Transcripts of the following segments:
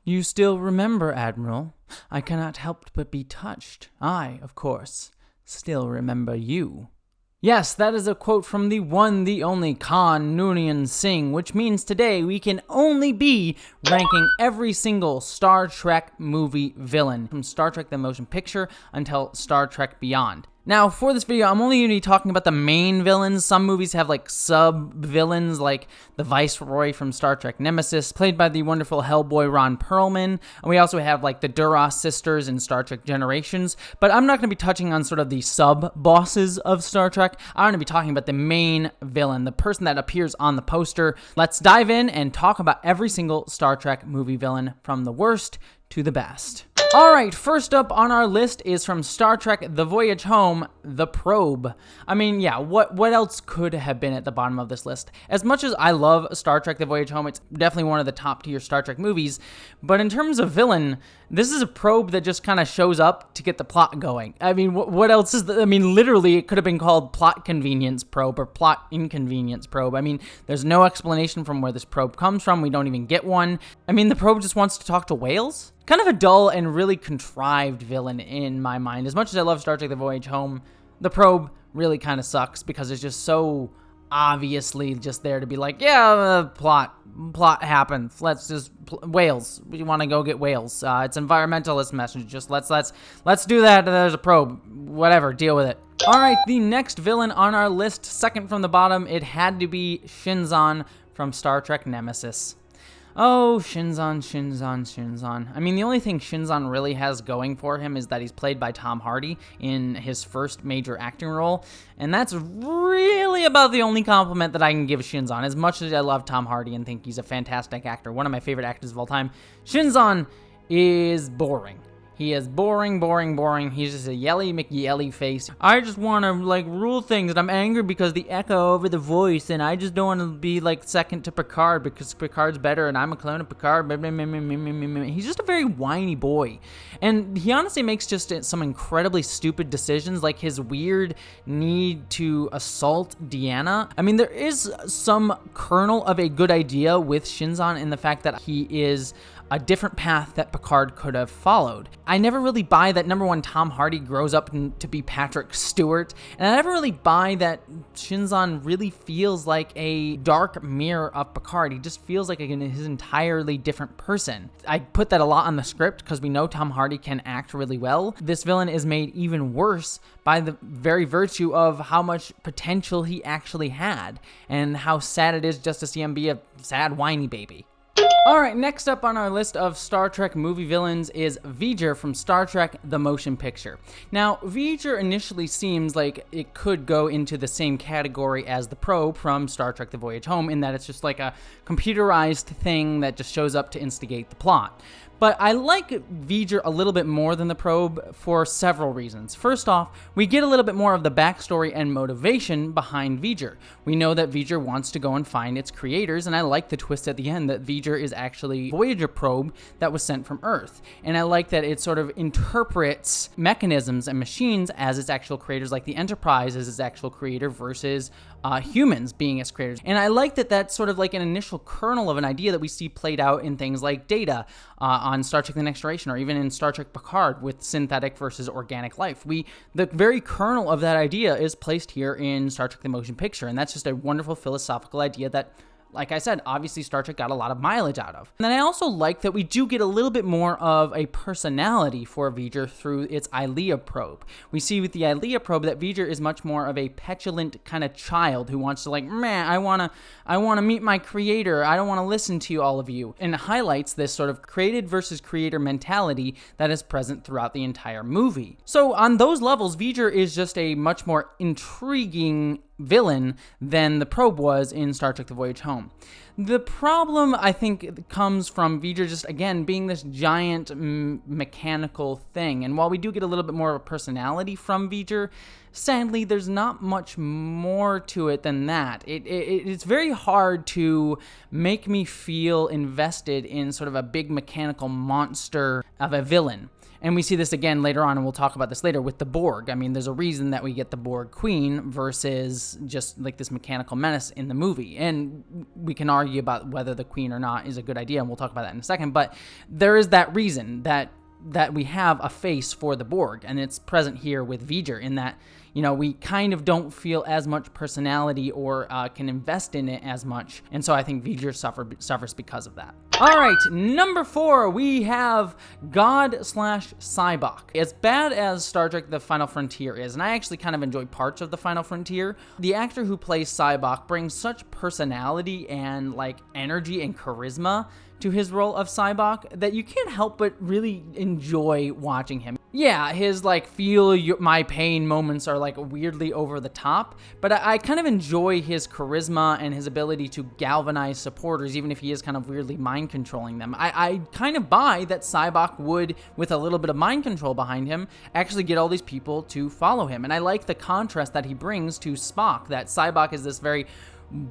You still remember, Admiral? I cannot help but be touched. I, of course, still remember you. Yes, that is a quote from the one, the only Khan Noonien Singh, which means today we can only be ranking every single Star Trek movie villain, from Star Trek the Motion Picture until Star Trek Beyond. Now, for this video, I'm only going to be talking about the main villains. Some movies have, like, sub-villains, like the Viceroy from Star Trek Nemesis, played by the wonderful Hellboy Ron Perlman. And we also have, like, the Duras sisters in Star Trek Generations. But I'm not going to be touching on sort of the sub-bosses of Star Trek. I'm going to be talking about the main villain, the person that appears on the poster. Let's dive in and talk about every single Star Trek movie villain, from the worst to the best. Alright, first up on our list is from Star Trek The Voyage Home, The Probe. I mean, yeah, what else could have been at the bottom of this list? As much as I love Star Trek The Voyage Home, it's definitely one of the top tier Star Trek movies, but in terms of villain, this is a probe that just kind of shows up to get the plot going. I mean, what else is literally, it could have been called Plot Convenience Probe or Plot Inconvenience Probe. I mean, there's no explanation from where this probe comes from. We don't even get one. I mean, the probe just wants to talk to whales? Kind of a dull and really contrived villain in my mind. As much as I love Star Trek The Voyage Home, the probe really kind of sucks because it's just so obviously just there to be like, yeah, plot happens. Let's just whales. We want to go get whales. It's environmentalist message. Just let's do that. There's a probe. Whatever. Deal with it. All right, the next villain on our list, second from the bottom, it had to be Shinzon from Star Trek Nemesis. Oh, Shinzon. I mean, the only thing Shinzon really has going for him is that he's played by Tom Hardy in his first major acting role, and that's really about the only compliment that I can give Shinzon. As much as I love Tom Hardy and think he's a fantastic actor, one of my favorite actors of all time, Shinzon is boring. He is boring. He's just a yelly McYelly face. I just want to, like, rule things, and I'm angry because the echo over the voice, and I just don't want to be, like, second to Picard because Picard's better, and I'm a clone of Picard. He's just a very whiny boy. And he honestly makes just some incredibly stupid decisions, like his weird need to assault Deanna. I mean, there is some kernel of a good idea with Shinzon in the fact that he is a different path that Picard could have followed. I never really buy that, number one, Tom Hardy grows up to be Patrick Stewart, and I never really buy that Shinzon really feels like a dark mirror of Picard. He just feels like his entirely different person. I put that a lot on the script because we know Tom Hardy can act really well. This villain is made even worse by the very virtue of how much potential he actually had, and how sad it is just to see him be a sad, whiny baby. Alright, next up on our list of Star Trek movie villains is V'ger from Star Trek The Motion Picture. Now, V'ger initially seems like it could go into the same category as the probe from Star Trek The Voyage Home, in that it's just like a computerized thing that just shows up to instigate the plot. But I like V'ger a little bit more than the probe for several reasons. First off, we get a little bit more of the backstory and motivation behind V'ger. We know that V'ger wants to go and find its creators, and I like the twist at the end that V'ger is actually a Voyager probe that was sent from Earth. And I like that it sort of interprets mechanisms and machines as its actual creators, like the Enterprise as its actual creator versus humans being its creators. And I like that that's sort of like an initial kernel of an idea that we see played out in things like Data on Star Trek The Next Generation, or even in Star Trek Picard with synthetic versus organic life. The very kernel of that idea is placed here in Star Trek The Motion Picture, and that's just a wonderful philosophical idea that, like I said, obviously Star Trek got a lot of mileage out of. And then I also like that we do get a little bit more of a personality for V'ger through its Ilea probe. We see with the Ilea probe that V'ger is much more of a petulant kind of child who wants to, like, man, I want to meet my creator. I don't want to listen to all of you. And it highlights this sort of created versus creator mentality that is present throughout the entire movie. So on those levels, V'ger is just a much more intriguing villain than the probe was in Star Trek The Voyage Home. The problem, I think, comes from V'ger just, again, being this giant mechanical thing. And while we do get a little bit more of a personality from V'ger, sadly, there's not much more to it than that. It's very hard to make me feel invested in sort of a big mechanical monster of a villain. And we see this again later on, and we'll talk about this later, with the Borg. I mean, there's a reason that we get the Borg Queen versus just like this mechanical menace in the movie. And we can argue argue about whether the queen or not is a good idea, and we'll talk about that in a second, but there is that reason that we have a face for the Borg, and it's present here with V'ger in that, you know, we kind of don't feel as much personality or can invest in it as much, and so I think V'ger suffers because of that. All right, number 4, we have God/Sybok. As bad as Star Trek The Final Frontier is, and I actually kind of enjoy parts of The Final Frontier, the actor who plays Sybok brings such personality and like energy and charisma to his role of Sybok that you can't help but really enjoy watching him. Yeah, his like my pain moments are like weirdly over the top, but I kind of enjoy his charisma and his ability to galvanize supporters, even if he is kind of weirdly mind controlling them. I kind of buy that Sybok would, with a little bit of mind control behind him, actually get all these people to follow him. And I like the contrast that he brings to Spock, that Sybok is this very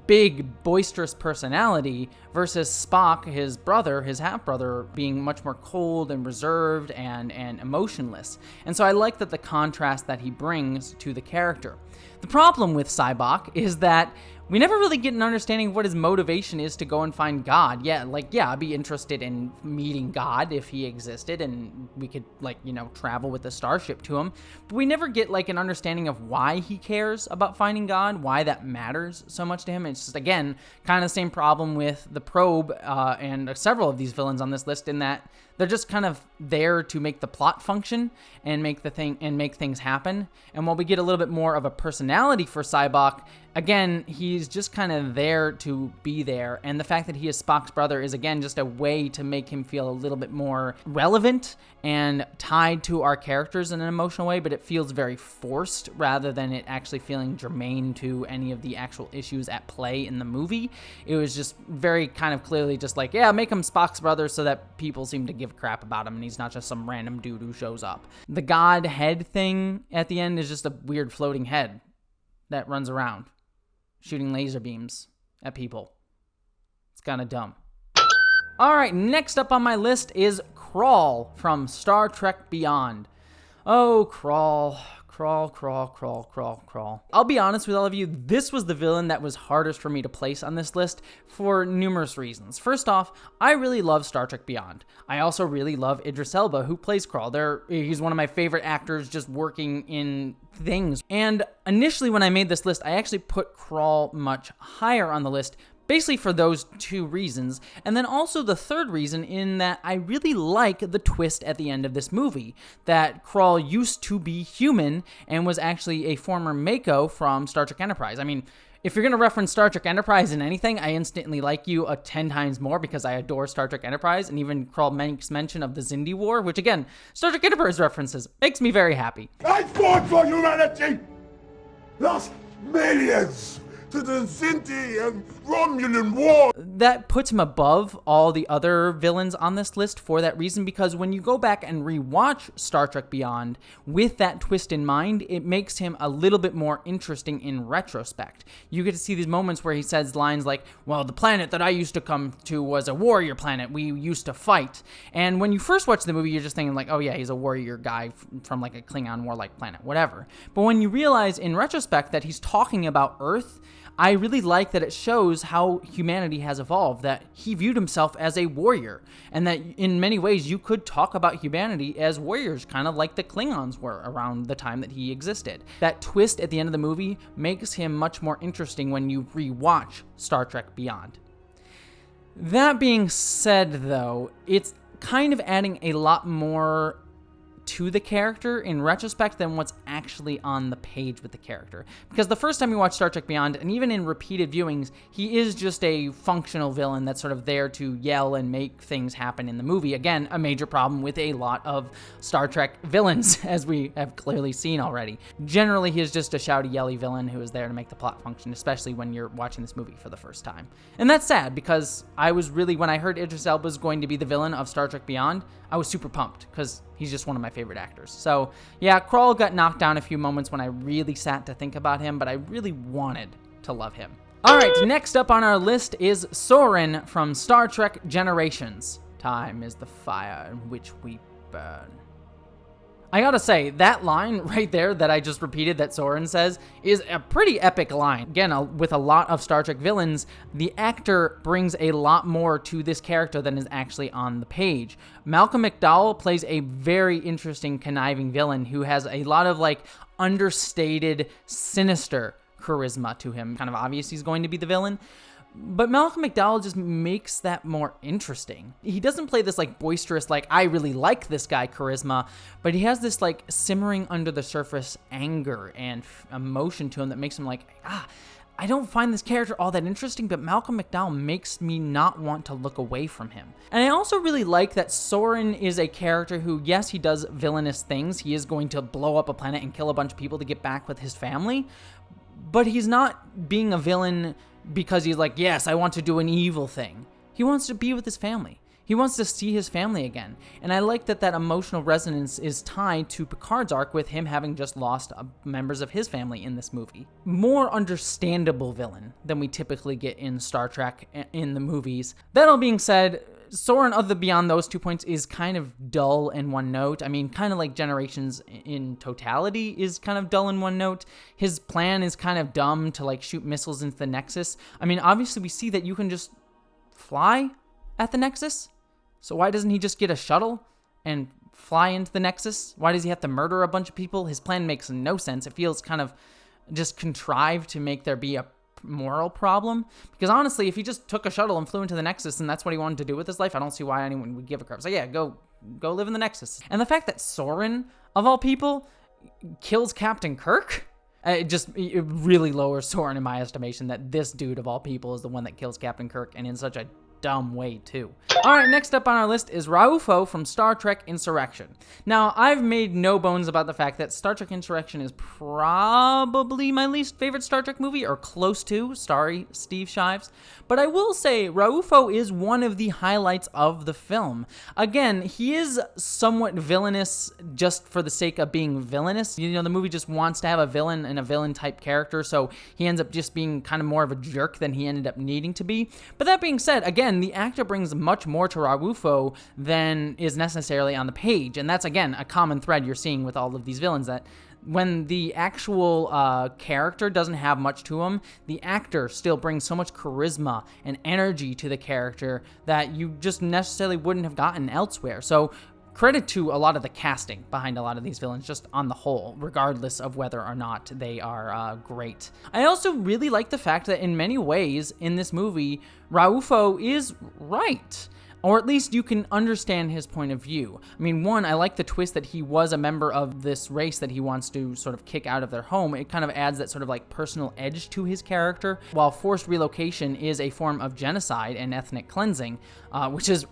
big, boisterous personality versus Spock, his brother, his half-brother, being much more cold and reserved and emotionless. And so I like that the contrast that he brings to the character. The problem with Sybok is that we never really get an understanding of what his motivation is to go and find God. Yeah, I'd be interested in meeting God if he existed and we could, travel with the starship to him. But we never get, an understanding of why he cares about finding God, why that matters so much to him. It's just, again, kind of the same problem with the Probe and several of these villains on this list in that they're just kind of there to make the plot function and make things happen. And while we get a little bit more of a personality for Sybok, again, he's just kind of there to be there. And the fact that he is Spock's brother is, again, just a way to make him feel a little bit more relevant and tied to our characters in an emotional way, but it feels very forced rather than it actually feeling germane to any of the actual issues at play in the movie. It was just very kind of clearly just make him Spock's brother so that people seem to give a crap about him and he's not just some random dude who shows up. The God head thing at the end is just a weird floating head that runs around shooting laser beams at people. It's kind of dumb. All right, next up on my list is Krall from Star Trek Beyond. Oh, Krall. I'll be honest with all of you, this was the villain that was hardest for me to place on this list for numerous reasons. First off, I really love Star Trek Beyond. I also really love Idris Elba, who plays Krall. He's one of my favorite actors just working in things. And initially when I made this list, I actually put Krall much higher on the list, basically for those two reasons. And then also the third reason in that I really like the twist at the end of this movie, that Krall used to be human and was actually a former Mako from Star Trek Enterprise. I mean, if you're going to reference Star Trek Enterprise in anything, I instantly like you 10 times more because I adore Star Trek Enterprise, and even Krall makes mention of the Xindi War, which again, Star Trek Enterprise references. Makes me very happy. I fought for humanity! Lost millions to the Xindi and Romulan War! That puts him above all the other villains on this list for that reason, because when you go back and rewatch Star Trek Beyond with that twist in mind, it makes him a little bit more interesting in retrospect. You get to see these moments where he says lines like, well, the planet that I used to come to was a warrior planet. We used to fight. And when you first watch the movie, you're just thinking oh yeah, he's a warrior guy from a Klingon warlike planet, whatever. But when you realize in retrospect that he's talking about Earth, I really like that it shows how humanity has evolved, that he viewed himself as a warrior, and that in many ways you could talk about humanity as warriors, kind of like the Klingons were around the time that he existed. That twist at the end of the movie makes him much more interesting when you rewatch Star Trek Beyond. That being said, though, it's kind of adding a lot more to the character in retrospect than what's actually on the page with the character. Because the first time you watch Star Trek Beyond, and even in repeated viewings, he is just a functional villain that's sort of there to yell and make things happen in the movie. Again, a major problem with a lot of Star Trek villains, as we have clearly seen already. Generally, he is just a shouty, yelly villain who is there to make the plot function, especially when you're watching this movie for the first time. And that's sad, because when I heard Idris Elba was going to be the villain of Star Trek Beyond, I was super pumped, because he's just one of my favorite actors. So yeah, Krall got knocked down a few moments when I really sat to think about him, but I really wanted to love him. All right, next up on our list is Sauron from Star Trek Generations. Time is the fire in which we burn. I gotta say, that line right there that I just repeated that Sauron says is a pretty epic line. Again, with a lot of Star Trek villains, the actor brings a lot more to this character than is actually on the page. Malcolm McDowell plays a very interesting, conniving villain who has a lot of, like, understated, sinister charisma to him. Kind of obvious he's going to be the villain. But Malcolm McDowell just makes that more interesting. He doesn't play this, like, boisterous, like, I really like this guy charisma, but he has this, like, simmering under the surface anger and emotion to him that makes him like, I don't find this character all that interesting, but Malcolm McDowell makes me not want to look away from him. And I also really like that Sauron is a character who, yes, he does villainous things. He is going to blow up a planet and kill a bunch of people to get back with his family, but he's not being a villain because he's like, yes, I want to do an evil thing. He wants to be with his family. He wants to see his family again. And I like that emotional resonance is tied to Picard's arc with him having just lost members of his family in this movie. More understandable villain than we typically get in Star Trek in the movies. That all being said, Sauron, other beyond those 2 points, is kind of dull in one note. I mean, kind of like Generations in totality is kind of dull in one note. His plan is kind of dumb to, like, shoot missiles into the Nexus. I mean, obviously we see that you can just fly at the Nexus. So why doesn't he just get a shuttle and fly into the Nexus? Why does he have to murder a bunch of people? His plan makes no sense. It feels kind of just contrived to make there be a moral problem, because honestly, if he just took a shuttle and flew into the Nexus and that's what he wanted to do with his life, I don't see why anyone would give a crap. So yeah, go live in the Nexus. And the fact that Sauron, of all people, kills Captain Kirk, it really lowers Sauron in my estimation, that this dude of all people is the one that kills Captain Kirk, and in such a dumb way too. Alright, next up on our list is Raofo from Star Trek Insurrection. Now, I've made no bones about the fact that Star Trek Insurrection is probably my least favorite Star Trek movie, or close to. Sorry, Steve Shives. But I will say, Raofo is one of the highlights of the film. Again, he is somewhat villainous just for the sake of being villainous. You know, the movie just wants to have a villain and a villain-type character, so he ends up just being kind of more of a jerk than he ended up needing to be. But that being said, again, the actor brings much more to Raofo than is necessarily on the page, and that's, again, a common thread you're seeing with all of these villains, that when the actual character doesn't have much to him, the actor still brings so much charisma and energy to the character that you just necessarily wouldn't have gotten elsewhere. So credit to a lot of the casting behind a lot of these villains, just on the whole, regardless of whether or not they are great. I also really like the fact that in many ways in this movie, Raofo is right. Or at least you can understand his point of view. I mean, one, I like the twist that he was a member of this race that he wants to sort of kick out of their home. It kind of adds that sort of like personal edge to his character, while forced relocation is a form of genocide and ethnic cleansing, which is,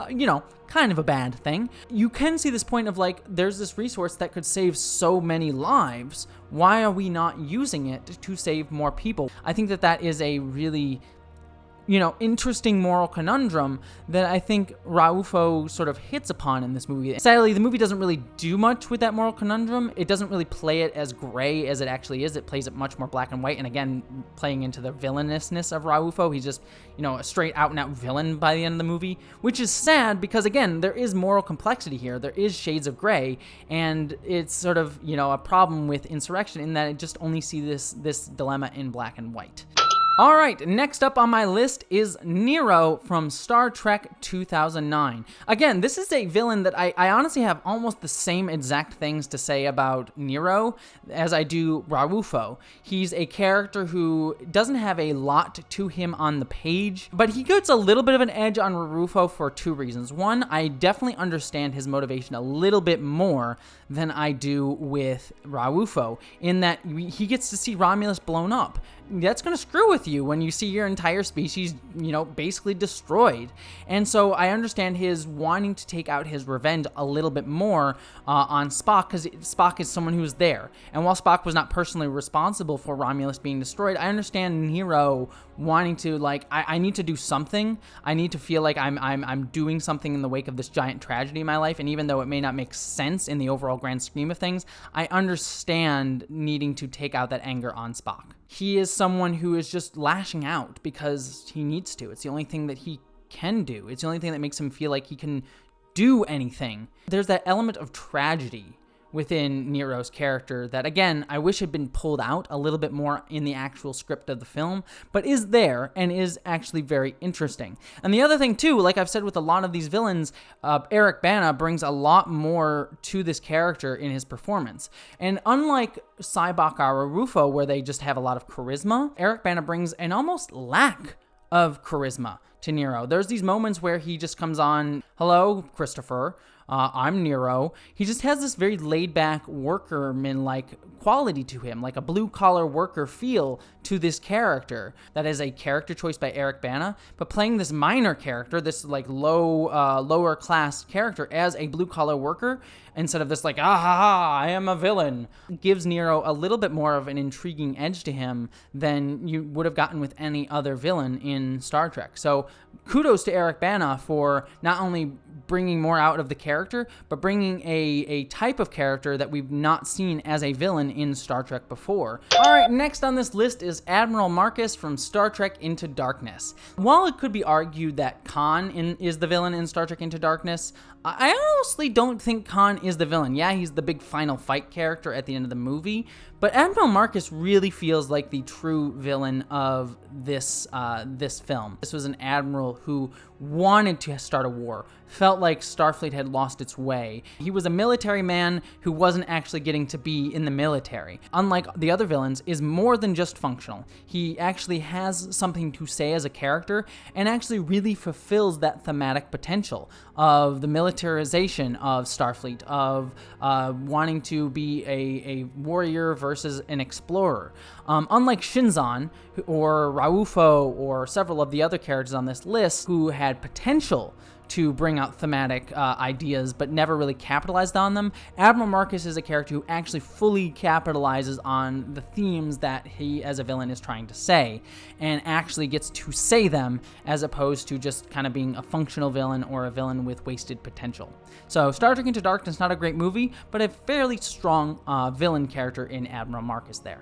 you know, kind of a bad thing. You can see this point of, like, there's this resource that could save so many lives. Why are we not using it to save more people? I think that is a really, you know, interesting moral conundrum that I think Raofo sort of hits upon in this movie. Sadly, the movie doesn't really do much with that moral conundrum. It doesn't really play it as gray as it actually is. It plays it much more black and white, and again, playing into the villainousness of Raofo. He's just, you know, a straight out-and-out villain by the end of the movie, which is sad because, again, there is moral complexity here. There is shades of gray, and it's sort of, you know, a problem with Insurrection in that it just only sees this dilemma in black and white. Alright, next up on my list is Nero from Star Trek 2009. Again, this is a villain that I honestly have almost the same exact things to say about Nero as I do Raofo. He's a character who doesn't have a lot to him on the page, but he gets a little bit of an edge on Raofo for two reasons. One, I definitely understand his motivation a little bit more than I do with Raofo, in that he gets to see Romulus blown up. That's going to screw with you when you see your entire species, you know, basically destroyed. And so I understand his wanting to take out his revenge a little bit more on Spock, because Spock is someone who was there. And while Spock was not personally responsible for Romulus being destroyed, I understand Nero wanting to, like, I need to do something. I need to feel like I'm doing something in the wake of this giant tragedy in my life. And even though it may not make sense in the overall grand scheme of things, I understand needing to take out that anger on Spock. He is someone who is just lashing out because he needs to. It's the only thing that he can do. It's the only thing that makes him feel like he can do anything. There's that element of tragedy within Nero's character that, again, I wish had been pulled out a little bit more in the actual script of the film, but is there and is actually very interesting. And the other thing, too, like I've said with a lot of these villains, Eric Bana brings a lot more to this character in his performance. And unlike Sybok or Raofo, where they just have a lot of charisma, Eric Bana brings an almost lack of charisma to Nero. There's these moments where he just comes on, hello, Christopher, I'm Nero. He just has this very laid-back workerman-like quality to him, like a blue-collar worker feel to this character. That is a character choice by Eric Bana, but playing this minor character, this like lower-class character as a blue-collar worker, instead of this like, I am a villain, gives Nero a little bit more of an intriguing edge to him than you would have gotten with any other villain in Star Trek. So kudos to Eric Bana for not only bringing more out of the character, but bringing a type of character that we've not seen as a villain in Star Trek before. All right, next on this list is Admiral Marcus from Star Trek Into Darkness. While it could be argued that Khan is the villain in Star Trek Into Darkness, I honestly don't think Khan is the villain. Yeah, he's the big final fight character at the end of the movie, but Admiral Marcus really feels like the true villain of this film. This was an admiral who wanted to start a war, felt like Starfleet had lost its way. He was a military man who wasn't actually getting to be in the military. Unlike the other villains, is more than just functional. He actually has something to say as a character and actually really fulfills that thematic potential of the militarization of Starfleet, of wanting to be a warrior versus an explorer. Unlike Shinzon or Raofo or several of the other characters on this list who had potential to bring out thematic ideas but never really capitalized on them, Admiral Marcus is a character who actually fully capitalizes on the themes that he as a villain is trying to say and actually gets to say them as opposed to just kind of being a functional villain or a villain with wasted potential. So Star Trek Into Darkness, not a great movie, but a fairly strong villain character in Admiral Marcus there.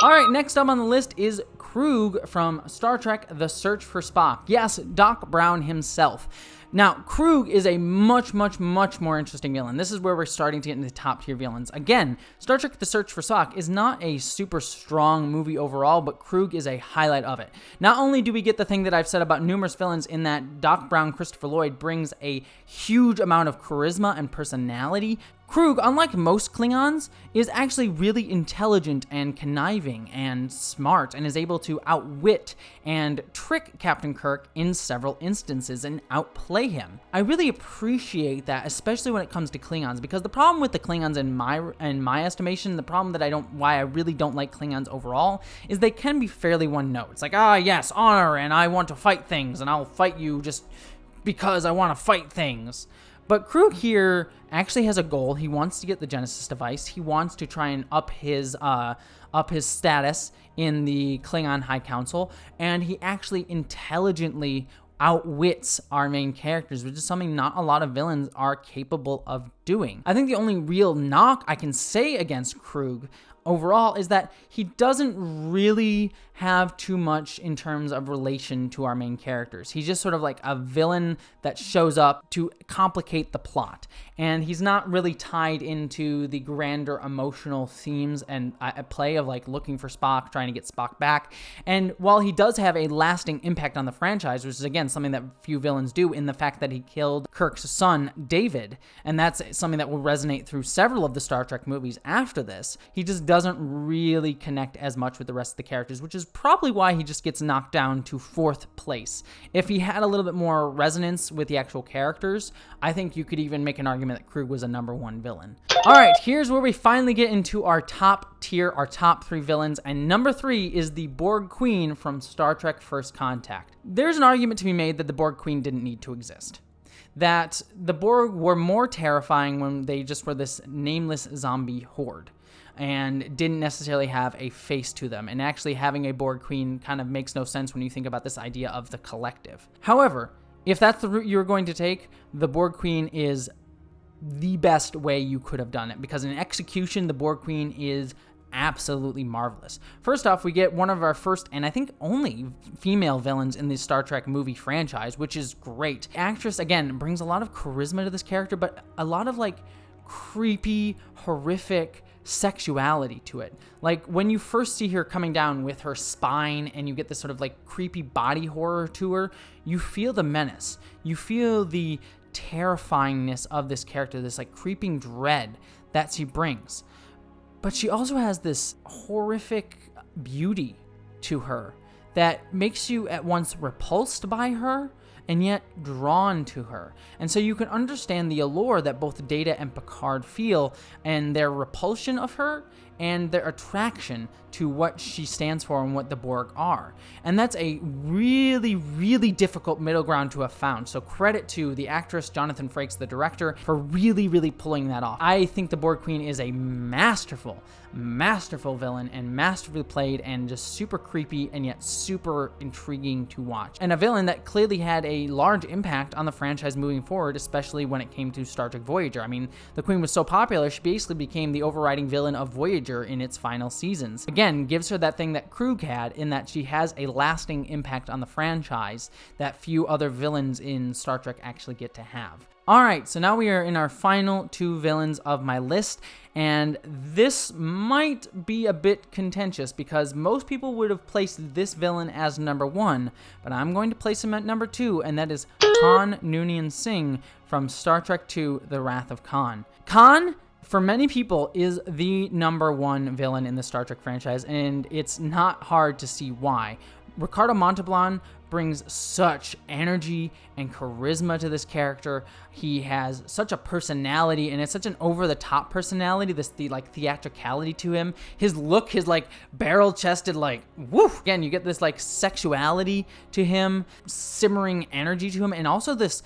All right, next up on the list is Krug from Star Trek The Search for Spock. Yes, Doc Brown himself. Now, Krug is a much more interesting villain. This is where we're starting to get into top tier villains. Again, Star Trek The Search for Spock is not a super strong movie overall, but Krug is a highlight of it. Not only do we get the thing that I've said about numerous villains in that Doc Brown, Christopher Lloyd brings a huge amount of charisma and personality, Krug, unlike most Klingons, is actually really intelligent and conniving and smart and is able to outwit and trick Captain Kirk in several instances and outplay him. I really appreciate that, especially when it comes to Klingons, because the problem with the Klingons in my estimation, the problem that why I really don't like Klingons overall, is they can be fairly one note. It's like, yes, honor, and I want to fight things, and I'll fight you just because I want to fight things. But Krug here actually has a goal. He wants to get the Genesis device. He wants to try and up his status in the Klingon High Council, and he actually intelligently outwits our main characters, which is something not a lot of villains are capable of doing. I think the only real knock I can say against Krug overall is that he doesn't really have too much in terms of relation to our main characters. He's just sort of like a villain that shows up to complicate the plot, and he's not really tied into the grander emotional themes and play of like looking for Spock, trying to get Spock back. And while he does have a lasting impact on the franchise, which is again something that few villains do, in the fact that he killed Kirk's son David, and that's something that will resonate through several of the Star Trek movies after this, he just doesn't really connect as much with the rest of the characters, which is probably why he just gets knocked down to 4th place. If he had a little bit more resonance with the actual characters, I think you could even make an argument that Krug was a number 1 villain. All right, here's where we finally get into our top tier, our top 3 villains, and number 3 is the Borg Queen from Star Trek First Contact. There's an argument to be made that the Borg Queen didn't need to exist, that the Borg were more terrifying when they just were this nameless zombie horde and didn't necessarily have a face to them. And actually having a Borg Queen kind of makes no sense when you think about this idea of the collective. However, if that's the route you're going to take, the Borg Queen is the best way you could have done it, because in execution, the Borg Queen is absolutely marvelous. First off, we get one of our first and I think only female villains in the Star Trek movie franchise, which is great. The actress, again, brings a lot of charisma to this character, but a lot of like creepy, horrific sexuality to it. Like when you first see her coming down with her spine and you get this sort of like creepy body horror to her, you feel the menace. You feel the terrifyingness of this character, this like creeping dread that she brings. But she also has this horrific beauty to her that makes you at once repulsed by her and yet drawn to her. And so you can understand the allure that both Data and Picard feel, and their repulsion of her and their attraction to what she stands for and what the Borg are. And that's a really, really difficult middle ground to have found. So credit to the actress, Jonathan Frakes, the director, for really, really pulling that off. I think the Borg Queen is a masterful villain, and masterfully played, and just super creepy and yet super intriguing to watch. And a villain that clearly had a large impact on the franchise moving forward, especially when it came to Star Trek Voyager. I mean, the Queen was so popular, she basically became the overriding villain of Voyager in its final seasons. Again, gives her that thing that Krug had, in that she has a lasting impact on the franchise that few other villains in Star Trek actually get to have. Alright, so now we are in our final 2 villains of my list, and this might be a bit contentious because most people would have placed this villain as number 1, but I'm going to place him at number 2, and that is Khan Noonien Singh from Star Trek II: The Wrath of Khan. Khan, for many people, is the number 1 villain in the Star Trek franchise, and it's not hard to see why. Ricardo Montalban brings such energy and charisma to this character. He has such a personality, and it's such an over-the-top personality, like theatricality to him. His look, his like barrel-chested like woof. Again, you get this like sexuality to him, simmering energy to him, and also this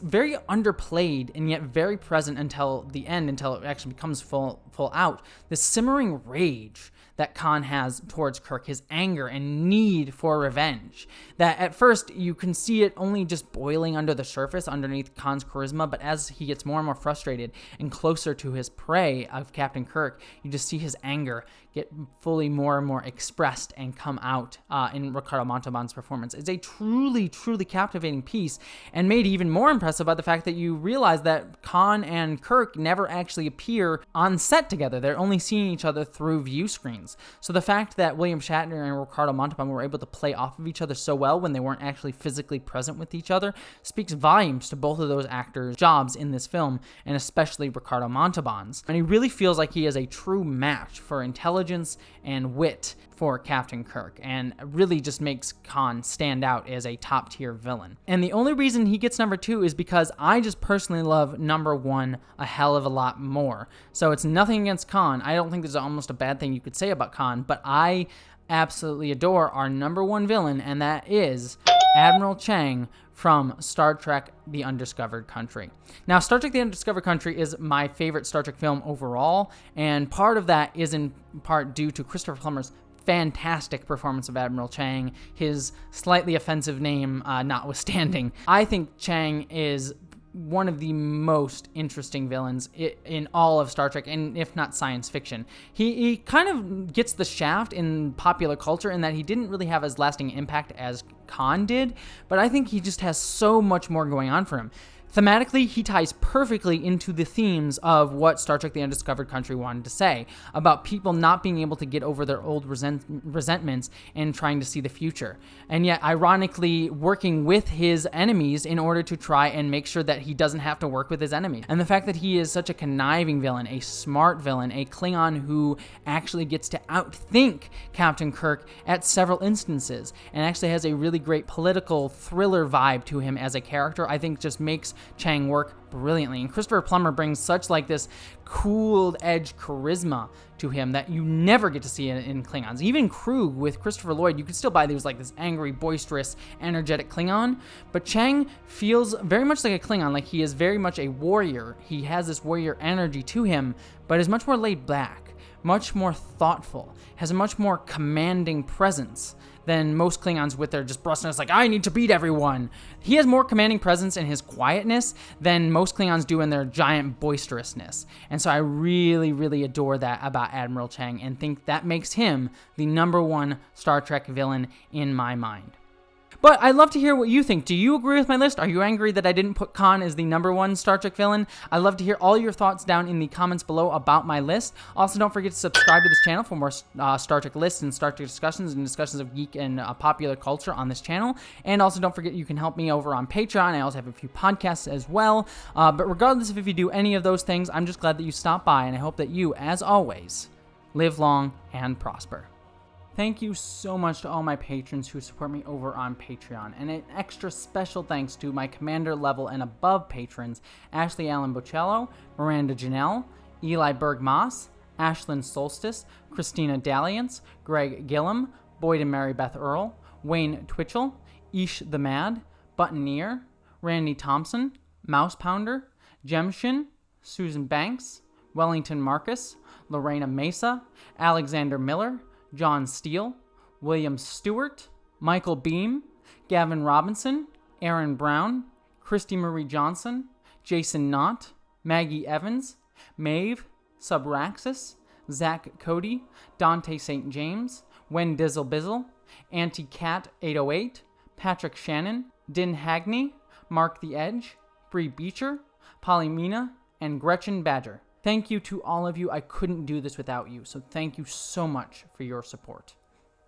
very underplayed and yet very present until the end, until it actually becomes full out. This simmering rage that Khan has towards Kirk, his anger and need for revenge. That at first you can see it only just boiling under the surface underneath Khan's charisma, but as he gets more and more frustrated and closer to his prey of Captain Kirk, you just see his anger get fully more and more expressed and come out in Ricardo Montalban's performance. It's a truly, truly captivating piece, and made even more impressive by the fact that you realize that Khan and Kirk never actually appear on set together. They're only seeing each other through view screens. So the fact that William Shatner and Ricardo Montalban were able to play off of each other so well when they weren't actually physically present with each other speaks volumes to both of those actors' jobs in this film, and especially Ricardo Montalban's. And he really feels like he is a true match for intelligence and wit for Captain Kirk, and really just makes Khan stand out as a top-tier villain. And the only reason he gets number 2 is because I just personally love number 1 a hell of a lot more. So it's nothing against Khan. I don't think there's almost a bad thing you could say about Khan, but I absolutely adore our number 1 villain, and that is Admiral Chang from Star Trek: The Undiscovered Country. Now, Star Trek: The Undiscovered Country is my favorite Star Trek film overall, and part of that is in part due to Christopher Plummer's fantastic performance of Admiral Chang, his slightly offensive name notwithstanding. I think Chang is one of the most interesting villains in all of Star Trek, and if not science fiction. He kind of gets the shaft in popular culture in that he didn't really have as lasting impact as Khan did, but I think he just has so much more going on for him. Thematically, he ties perfectly into the themes of what Star Trek: The Undiscovered Country wanted to say, about people not being able to get over their old resentments and trying to see the future. And yet, ironically, working with his enemies in order to try and make sure that he doesn't have to work with his enemies. And the fact that he is such a conniving villain, a smart villain, a Klingon who actually gets to outthink Captain Kirk at several instances, and actually has a really great political thriller vibe to him as a character, I think just makes Chang work brilliantly. And Christopher Plummer brings such like this cool edge charisma to him that you never get to see in Klingons. Even Krug with Christopher Lloyd, you could still buy these like this angry, boisterous, energetic Klingon, but Chang feels very much like a Klingon, like he is very much a warrior. He has this warrior energy to him, but is much more laid back, much more thoughtful, has a much more commanding presence than most Klingons with their just brusqueness, like, I need to beat everyone. He has more commanding presence in his quietness than most Klingons do in their giant boisterousness. And so I really, really adore that about Admiral Chang, and think that makes him the number 1 Star Trek villain in my mind. But I'd love to hear what you think. Do you agree with my list? Are you angry that I didn't put Khan as the #1 Star Trek villain? I'd love to hear all your thoughts down in the comments below about my list. Also, don't forget to subscribe to this channel for more Star Trek lists and Star Trek discussions and discussions of geek and popular culture on this channel. And also, don't forget you can help me over on Patreon. I also have a few podcasts as well. But regardless of if you do any of those things, I'm just glad that you stopped by, and I hope that you, as always, live long and prosper. Thank you so much to all my patrons who support me over on Patreon, and an extra special thanks to my commander level and above patrons, Ashley Allen Bocello, Miranda Janelle, Eli Berg-Moss, Ashlyn Solstice, Christina Dalliance, Greg Gillum, Boyd and Mary Beth Earl, Wayne Twitchell, Ish the Mad, Buttoneer, Randy Thompson, Mouse Pounder, Jemshin, Susan Banks, Wellington Marcus, Lorena Mesa, Alexander Miller, John Steele, William Stewart, Michael Beam, Gavin Robinson, Aaron Brown, Christy Marie Johnson, Jason Knott, Maggie Evans, Maeve, Subraxis, Zach Cody, Dante St. James, Wen Dizzle Bizzle, Auntie Cat 808, Patrick Shannon, Din Hagney, Mark the Edge, Bree Beecher, Polly Mina, and Gretchen Badger. Thank you to all of you. I couldn't do this without you, so thank you so much for your support.